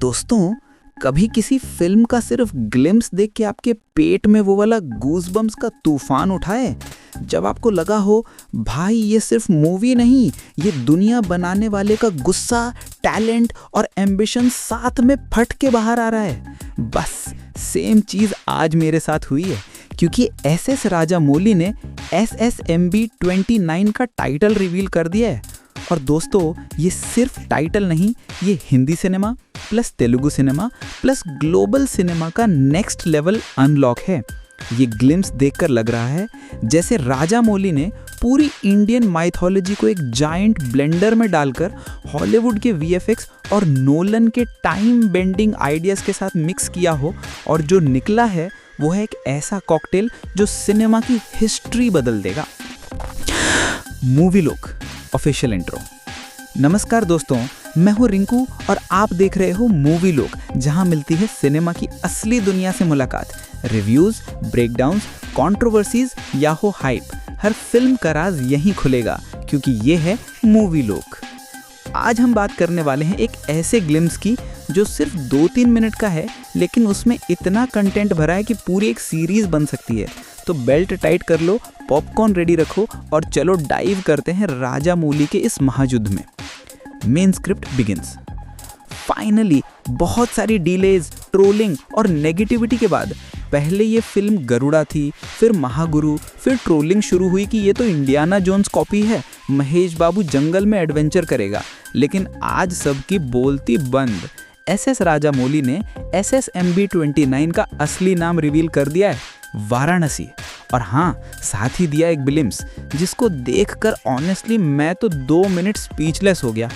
दोस्तों, कभी किसी फिल्म का सिर्फ ग्लिम्स देख के आपके पेट में वो वाला गूज़बम्स का तूफान उठाए, जब आपको लगा हो भाई ये सिर्फ मूवी नहीं, ये दुनिया बनाने वाले का गुस्सा, टैलेंट और एम्बिशन साथ में फट के बाहर आ रहा है। बस सेम चीज़ आज मेरे साथ हुई है, क्योंकि एसएस राजामौली ने SSMB 29 का टाइटल रिवील कर दिया है। और दोस्तों, ये सिर्फ टाइटल नहीं, ये Hindi cinema plus Telugu cinema plus global cinema का नेक्स्ट लेवल अनलॉक है। ये ग्लिम्स देखकर लग रहा है जैसे राजामौली ने पूरी इंडियन माइथोलॉजी को एक जायंट ब्लेंडर में डालकर हॉलीवुड के VFX और नोलन के टाइम बेंडिंग आइडियाज के साथ मिक्स किया हो, और जो निकला है वो है एक ऐसा कॉकटेल जो सिनेमा की हिस्ट्री बदल देगा। मूवी लोक ऑफिशियल इंट्रो। नमस्कार दोस्तों, मैं हूं रिंकू और आप देख रहे हो मूवी लोक, जहां मिलती है सिनेमा की असली दुनिया से मुलाकात। रिव्यूज, ब्रेकडाउन्स, कंट्रोवर्सीज या हो हाइप, हर फिल्म का राज यहीं खुलेगा, क्योंकि ये है मूवी लोक। आज हम बात करने वाले हैं एक ऐसे ग्लिम्स की जो सिर्फ 2-3 मिनट का है, लेकिन उसमें इतना कंटेंट भरा है कि पूरी एक सीरीज बन सकती है। तो बेल्ट टाइट कर लो, पॉपकॉर्न रेडी रखो और चलो डाइव करते हैं राजामौली के इस महायुद्ध में। Main script begins. फाइनली बहुत सारी डिलेज, ट्रोलिंग और नेगेटिविटी के बाद पहले ये फिल्म गरुड़ा थी, फिर महागुरु, फिर ट्रोलिंग शुरू हुई कि ये तो इंडियाना जोन्स कॉपी है, महेश बाबू जंगल में एडवेंचर करेगा। लेकिन आज सबकी बोलती बंद। एसएस राजामौली ने SSMB 29 का असली नाम रिवील कर दिया है, वाराणसी। और हाँ, साथ ही दिया एक ग्लिम्स जिसको देखकर ऑनेस्टली मैं तो 2 मिनट स्पीचलेस हो गया।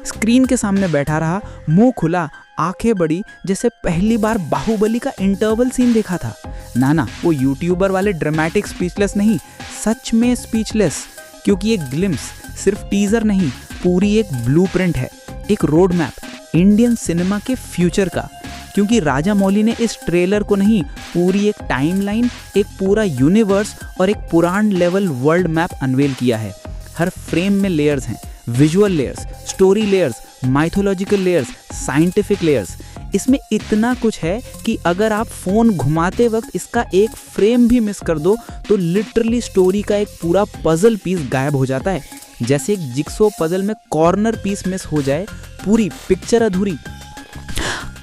स्क्रीन के सामने बैठा रहा, मुंह खुला, आंखें बड़ी, जैसे पहली बार बाहुबली का इंटरवल सीन देखा था। ना, वो यूट्यूबर वाले ड्रामेटिक स्पीचलेस नहीं, सच में स्पीचलेस। क्योंकि ये ग्लिम्स सिर्फ टीजर नहीं, पूरी एक ब्लूप्रिंट है, एक रोड मैप इंडियन सिनेमा के फ्यूचर का। क्योंकि राजामौली ने इस ट्रेलर को नहीं, पूरी एक टाइमलाइन, एक पूरा यूनिवर्स और एक पुराण लेवल वर्ल्ड मैप अनवेल किया है। हर फ्रेम में लेयर्स हैं, visual layers, story layers, mythological layers, scientific layers. इसमें इतना कुछ है कि अगर आप फोन घुमाते वक्त इसका एक फ्रेम भी मिस कर दो तो लिटरली स्टोरी का एक पूरा पजल पीस गायब हो जाता है। जैसे एक जिक्सो पजल में कॉर्नर पीस मिस हो जाए, पूरी पिक्चर अधूरी।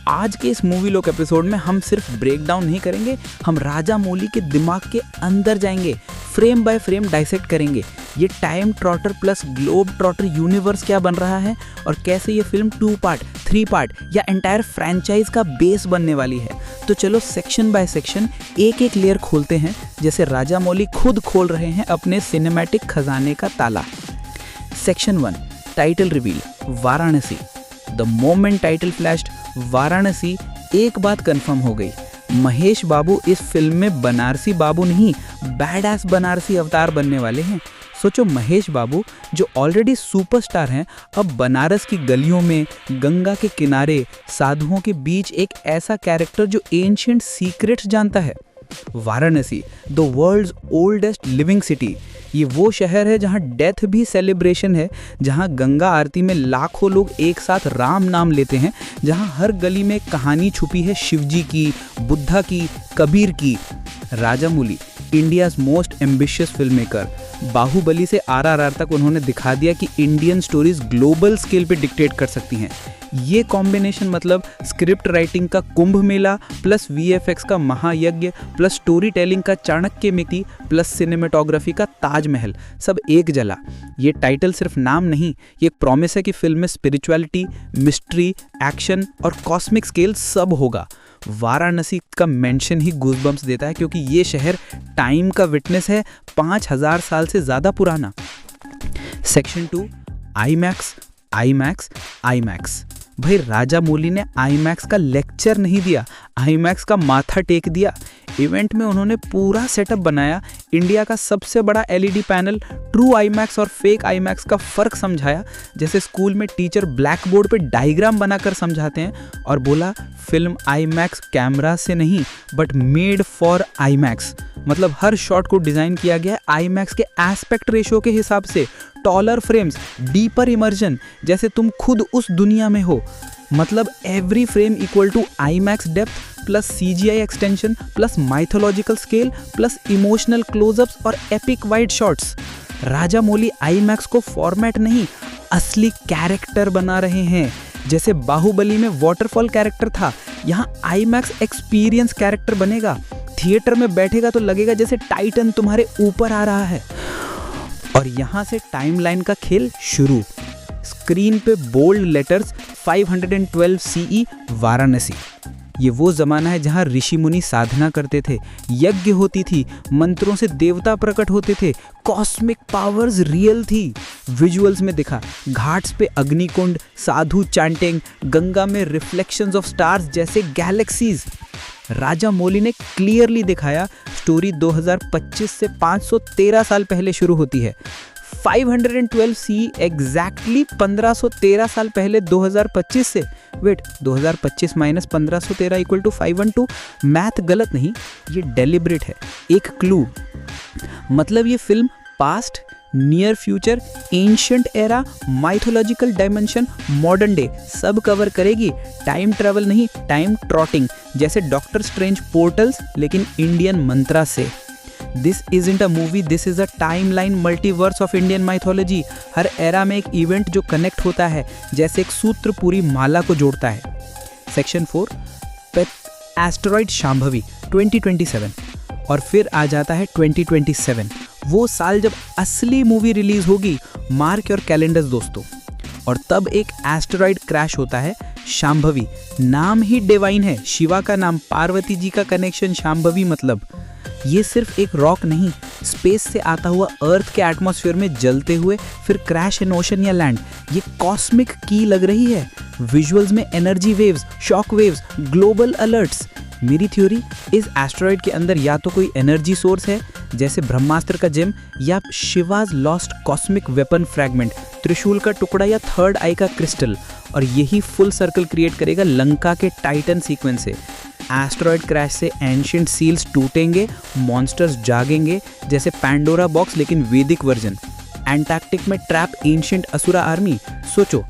आज के इस मूवी लोक एपिसोड में हम सिर्फ ब्रेकडाउन नहीं करेंगे, हम राजामौली के दिमाग के अंदर जाएंगे, फ्रेम बाय फ्रेम डाइसेक्ट करेंगे। ये time trotter plus globe trotter universe क्या बन रहा है और कैसे ये फिल्म 2 पार्ट, 3 पार्ट या एंटायर फ्रेंचाइज का बेस बनने वाली है। तो चलो सेक्शन बाय सेक्शन एक एक लेयर खोलते हैं, जैसे राजामौली खुद खोल रहे हैं अपने सिनेमैटिक खजाने का ताला। Section 1, title reveal, Varanasi. The moment title flashed, Varanasi, एक बात कंफर्म हो गई, महेश बाबू इस फिल्म में बनारसी बाबू नहीं, बैडएस बनारसी अवतार बनने वाले हैं। सोचो, महेश बाबू जो ऑलरेडी सुपरस्टार हैं, अब बनारस की गलियों में, गंगा के किनारे, साधुओं के बीच एक ऐसा कैरेक्टर जो एंशिएंट सीक्रेट्स जानता है। Varanasi, the world's oldest living city. ये वो शहर है जहाँ डेथ भी सेलिब्रेशन है, जहाँ गंगा आरती में लाखों लोग एक साथ राम नाम लेते हैं, जहाँ हर गली में कहानी छुपी है शिवजी की, बुद्धा की, कबीर की। Rajamouli, India's most ambitious film maker. Baahubali से RRR तक उन्होंने दिखा दिया कि इंडियन स्टोरीज ग्लोबल स्केल पे डिक्टेट कर सकती हैं। ये कॉम्बिनेशन मतलब स्क्रिप्ट राइटिंग का कुंभ मेला प्लस VFX का महायज्ञ प्लस स्टोरी टेलिंग का चाणक्य मिति प्लस सिनेमेटोग्राफी का ताजमहल, सब एक जला। ये टाइटल सिर्फ नाम नहीं, ये एक प्रॉमिस है कि फिल्म में स्पिरिचुअलिटी, मिस्ट्री, एक्शन और कॉस्मिक स्केल सब होगा। वाराणसी का मेंशन ही गूज़बम्स देता है, क्योंकि ये शहर टाइम का विटनेस है, 5000 साल से ज़्यादा पुराना। Section 2, IMAX। भाई, राजामौली ने IMAX का लेक्चर नहीं दिया, IMAX का माथा टेक दिया। इवेंट में उन्होंने पूरा सेटअप बनाया, इंडिया का सबसे बड़ा LED पैनल, ट्रू IMAX और फेक IMAX का फ़र्क समझाया, जैसे स्कूल में टीचर ब्लैक बोर्ड पे डायग्राम बनाकर समझाते हैं, और बोला फिल्म IMAX कैमरा से नहीं बट मेड फॉर IMAX। मतलब हर शॉट को डिज़ाइन किया गया है IMAX के एस्पेक्ट रेशियो के हिसाब से, टॉलर फ्रेम्स, डीपर इमर्जन, जैसे तुम खुद उस दुनिया में हो। मतलब every frame equal to IMAX depth plus CGI extension plus mythological scale plus emotional closeups और epic wide shots. Rajamouli IMAX को फॉर्मेट नहीं, असली कैरेक्टर बना रहे हैं। जैसे बाहुबली में वाटरफॉल कैरेक्टर था, यहाँ IMAX एक्सपीरियंस कैरेक्टर बनेगा। थिएटर में बैठेगा तो लगेगा जैसे टाइटन तुम्हारे ऊपर आ रहा है। और यहाँ से टाइमलाइन का खेल शुरू। स्क्रीन पे बोल्ड लेटर्स 512 CE वाराणसी। ये वो ज़माना है जहाँ ऋषि मुनि साधना करते थे, यज्ञ होती थी, मंत्रों से देवता प्रकट होते थे, कॉस्मिक पावर्स रियल थी। विजुअल्स में दिखा, घाट्स पे अग्निकुंड, साधु चैंटिंग, गंगा में रिफ्लेक्शंस ऑफ स्टार्स जैसे गैलेक्सीज। राजामौली ने क्लियरली दिखाया स्टोरी 2025 से 513 साल पहले शुरू होती है। 512 CE एग्जैक्टली 1513 साल पहले 2025 से। Wait, 2025 minus 1513 equal to 512। Math गलत नहीं, ये डेलिब्रेट है। एक क्लू, मतलब ये film past, near future, ancient era, mythological dimension, modern day सब कवर करेगी। टाइम ट्रैवल नहीं, टाइम ट्रॉटिंग, जैसे डॉक्टर स्ट्रेंज पोर्टल्स लेकिन इंडियन मंत्रा से। This isn't a movie, this is a timeline multiverse of Indian mythology. हर era में एक event जो कनेक्ट होता है, जैसे एक सूत्र पूरी माला को जोड़ता है। Section 4, asteroid Shambhavi 2027। और फिर आ जाता है 2027, वो साल जब असली मूवी रिलीज होगी। मार्क योर कैलेंडर्स दोस्तों। और तब एक एस्टेरॉइड क्रैश होता है, शांभवी। नाम ही डिवाइन है, शिवा का नाम, पार्वती जी का कनेक्शन, शांभवी मतलब। ये सिर्फ एक रॉक नहीं, स्पेस से आता हुआ अर्थ के एटमॉस्फेयर में जलते हुए फिर क्रैश इन ओशन या लैंड। ये कॉस्मिक की लग रही है। विजुअल्स में energy waves, shock waves, global alerts. मेरी थ्योरी, इस एस्टेरॉइड के अंदर या तो कोई एनर्जी सोर्स है जैसे ब्रह्मास्त्र का जेम, या Shiva's lost cosmic weapon fragment, trishul का टुकड़ा या थर्ड आई का क्रिस्टल। और यही फुल सर्कल क्रिएट करेगा लंका के टाइटन सीक्वेंस से। एस्टेरॉइड क्रैश से एंशिएंट सील्स टूटेंगे, मॉन्स्टर्स जागेंगे, जैसे पैंडोरा बॉक्स लेकिन वैदिक वर्जन। एंटार्क्टिक में ट्रैप एंशिएंट असुरा आर्मी। सोचो,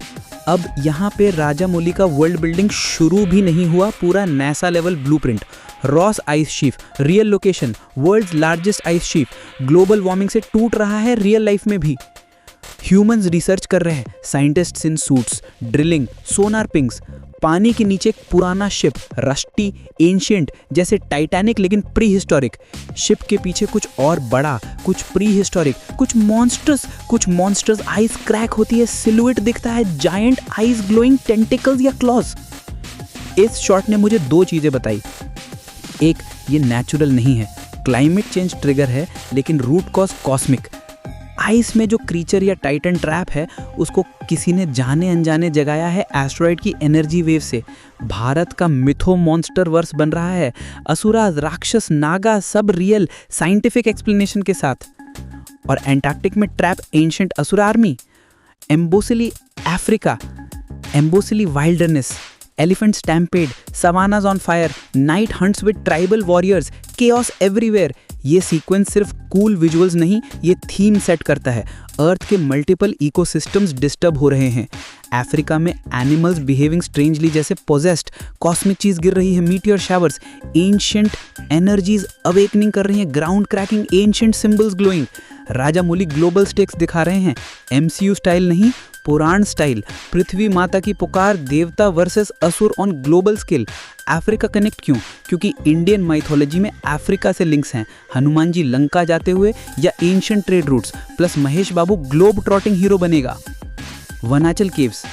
अब यहाँ पे राजामौली का वर्ल्ड बिल्डिंग शुरू भी नहीं हुआ, पूरा NASA level blueprint. Ross ice shelf, real location, world's largest ice shelf, global warming से टूट रहा है रियल लाइफ में भी। ह्यूमंस रिसर्च कर रहे हैं, scientists in suits, drilling, Sonar pings. पानी के नीचे एक पुराना शिप, रस्टी, एंशिएंट, जैसे टाइटैनिक लेकिन प्री हिस्टोरिक। शिप के पीछे कुछ और बड़ा, कुछ प्री हिस्टोरिक, कुछ मॉन्स्टर्स। आइस क्रैक होती है, सिलुएट दिखता है, जायंट आइस, ग्लोइंग टेंटिकल्स या क्लॉज। इस शॉट ने मुझे दो चीजें बताई। एक, ये नेचुरल नहीं है, क्लाइमेट चेंज ट्रिगर है, लेकिन रूट कॉज कॉस्मिक। आइस में जो क्रीचर या टाइटन ट्रैप है, उसको किसी ने जाने अनजाने जगाया है एस्टेरॉइड की एनर्जी वेव से। भारत का मिथो मॉन्स्टर वर्स बन रहा है, असुरा, राक्षस, नागा सब रियल साइंटिफिक एक्सप्लेनेशन के साथ। और एंटार्क्टिक में trap ancient asura army. Amboseli Africa, Amboseli wilderness, elephant stampede, savannas on fire, night hunts with tribal warriors, chaos everywhere. ये सीक्वेंस सिर्फ कूल विजुअल्स नहीं, ये थीम सेट करता है। अर्थ के मल्टीपल इकोसिस्टम्स डिस्टर्ब हो रहे हैं। अफ्रीका में एनिमल्स बिहेविंग स्ट्रेंजली जैसे पोजेस्ड, कॉस्मिक चीज गिर रही है, meteor showers, ancient energies awakening कर रही हैं, ground cracking, ancient symbols glowing. Rajamouli global stakes दिखा रहे हैं, MCU स्टाइल नहीं, पुराण स्टाइल। पृथ्वी माता की पुकार, देवता वर्सेस असुर on global scale. Africa connect क्यों? क्योंकि इंडियन माइथोलॉजी में अफ्रीका से लिंक्स हैं। हनुमान जी लंका जाते हुए या ancient trade routes, plus Mahesh Babu globe trotting hero बनेगा। वनाचल केव्स,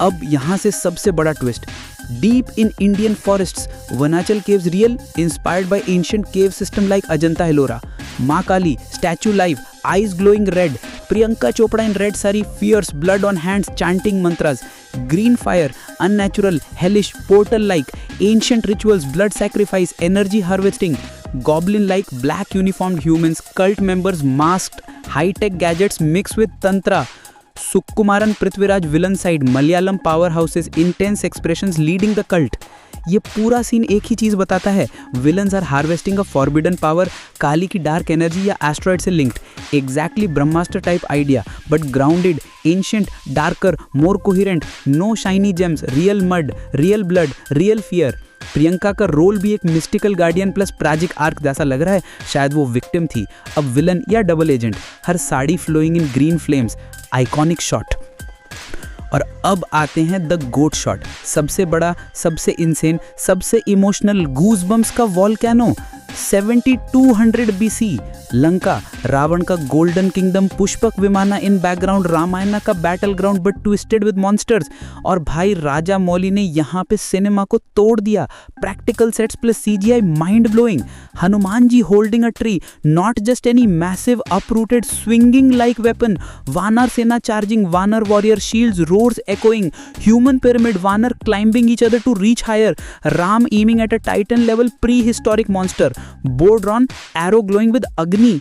अब यहाँ से सबसे बड़ा twist. Deep in Indian forests, Vanachal caves real, inspired by ancient cave system like Ajanta Ellora. माँ Kali statue live, eyes glowing red. Priyanka Chopra in red saree, fierce, blood on hands, chanting mantras. Green fire, unnatural, hellish, portal-like, ancient rituals, blood sacrifice, energy harvesting. Goblin-like, black uniformed humans, cult members masked, high-tech gadgets mixed with tantra. Sukkumaran Prithviraj villain side, Malayalam powerhouses, intense expressions leading the cult. ये पूरा scene एक ही चीज़ बताता है, villains are harvesting a forbidden power, Kali की dark energy या asteroid से linked. Exactly Brahmastra type idea, but grounded, ancient, darker, more coherent, no shiny gems, real mud, real blood, real fear. Priyanka का रोल भी एक mystical guardian plus tragic arc जैसा लग रहा है, शायद वो विक्टिम थी, अब विलन या डबल एजेंट। हर sari flowing in green flames, iconic shot. और अब आते हैं द गोट शॉट, सबसे बड़ा, सबसे इंसेन, सबसे इमोशनल, गूज़बम्स का वॉल्केनो। 7200 BC, लंका, रावण का golden kingdom, Pushpak विमाना in background, Ramayan का battle ground but twisted with monsters. और भाई राजा मौली ने यहाँ पे सिनेमा को तोड़ दिया, practical sets plus CGI mind blowing. Hanuman ji holding a tree, not just any massive uprooted swinging like weapon, वानर सेना चार्जिंग, वानर warrior shields, roars echoing, human pyramid, Vanar climbing each other to reach higher, Ram aiming at a Titan level prehistoric monster, bow drawn, arrow glowing with Agni,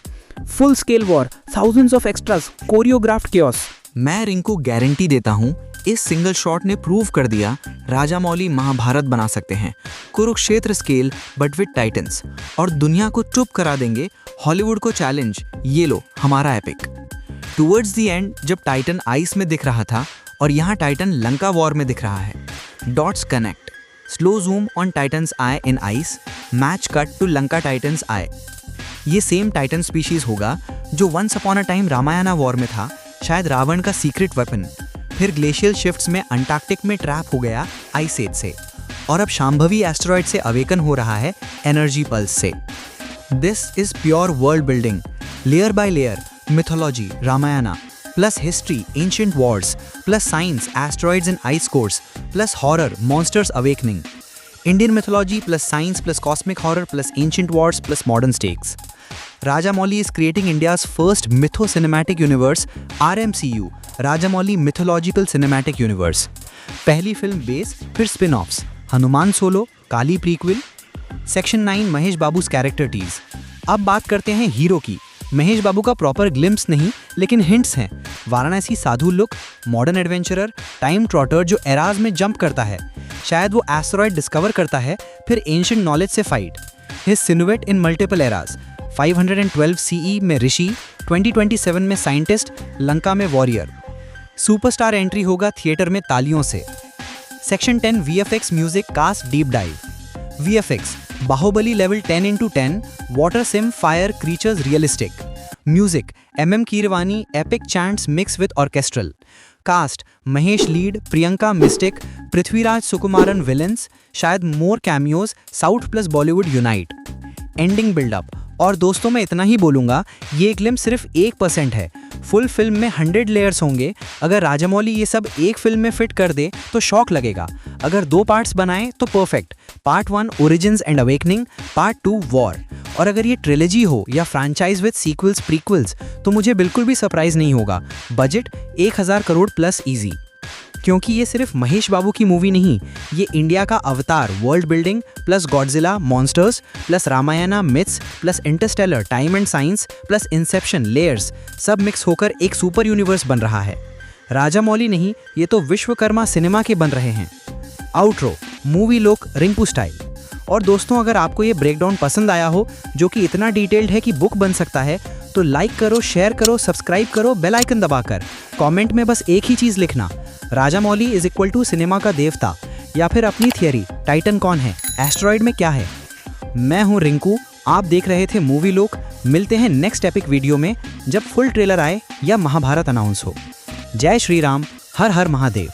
full scale war, thousands of extras, choreographed chaos। मैं Rinku guarantee देता हूँ, इस single shot ने prove कर दिया राजा मौली महाभारत बना सकते हैं, Kurukshetra scale but with titans, और दुनिया को चुप करा देंगे हॉलीवुड को चैलेंज, ये लो हमारा एपिक। टुवर्ड्स द एंड जब टाइटन आइस में दिख रहा था और यहाँ टाइटन लंका वॉर में दिख रहा है, dots connect, slow zoom on titans eye in ice, match cut to Lanka titans eye. ये सेम टाइटन स्पीशीज होगा जो once upon a time Ramayana war में था, शायद रावण का सीक्रेट वेपन, फिर ग्लेशियल शिफ्ट्स में अंटार्कटिक में ट्रैप हो गया आइस एज से, और अब शांभवी एस्टेरॉयड से अवेकन हो रहा है एनर्जी पल्स से। This is pure world building, layer by layer, mythology Ramayana plus history, ancient wars, plus science, asteroids and ice cores, plus horror, monsters awakening. Indian mythology plus science plus cosmic horror plus ancient wars plus modern stakes. Rajamouli is creating India's first mytho-cinematic universe, RMCU, Rajamouli Mythological Cinematic Universe. पहली film base, फिर spin-offs, Hanuman solo, काली प्रीक्विल, section 9 Mahesh बाबू's character tease. अब बात करते हैं hero की। महेश बाबू का proper glimpse नहीं, लेकिन हिंट्स हैं। Varanasi sadhu look, modern adventurer, time trotter जो एराज में जंप करता है, शायद वो एस्टेरॉयड डिस्कवर करता है, फिर एंशिएंट नॉलेज से fight. His silhouette in multiple eras, 512 CE में ऋषि, 2027 में साइंटिस्ट, लंका में वॉरियर। सुपरस्टार एंट्री होगा थिएटर में तालियों से। Section 10 VFX music cast deep dive. VFX Baahubali level 10x10, water sim, fire, creatures realistic. Music MM Keeravani, epic chants mix with orchestral. Cast Mahesh lead, Priyanka mystic, Prithviraj Sukumaran villains, शायद more cameos, south plus Bollywood unite. Ending buildup, और दोस्तों मैं इतना ही बोलूँगा, ये glimpse सिर्फ 1% है, full film में 100 लेयर्स होंगे। अगर राजामौली ये सब एक फिल्म में फिट कर दे तो शॉक लगेगा, अगर 2 पार्ट्स बनाए तो perfect, part 1 origins and awakening, part 2 war. और अगर ये ट्रिलॉजी हो या फ्रैंचाइज विद सीक्वल्स प्रीक्वल्स तो मुझे बिल्कुल भी सरप्राइज नहीं होगा। बजट 1000 करोड़ प्लस इजी, क्योंकि ये सिर्फ महेश बाबू की मूवी नहीं, ये इंडिया का अवतार, world building plus Godzilla monsters plus Ramayana myths plus Interstellar time and science plus Inception layers, सब मिक्स होकर एक सुपर यूनिवर्स बन रहा है। राजामौली नहीं, ये तो विश्वकर्मा सिनेमा के बन रहे हैं। आउट्रो मूवी लोक रिंकू स्टाइल। और दोस्तों अगर आपको ये ब्रेकडाउन पसंद आया हो, जो कि इतना डिटेल्ड है कि बुक बन सकता है, तो लाइक करो, शेयर करो, सब्सक्राइब करो, बेल आइकन दबाकर। कमेंट में बस एक ही चीज़ लिखना, Rajamouli is equal to cinema का देवता, या फिर अपनी थियरी, टाइटन कौन है, एस्टेरॉयड में क्या है। मैं हूँ रिंकू, आप देख रहे थे मूवी लोक। मिलते हैं नेक्स्ट एपिक वीडियो में, जब फुल ट्रेलर आए या महाभारत अनाउंस हो। जय श्री राम, हर हर महादेव।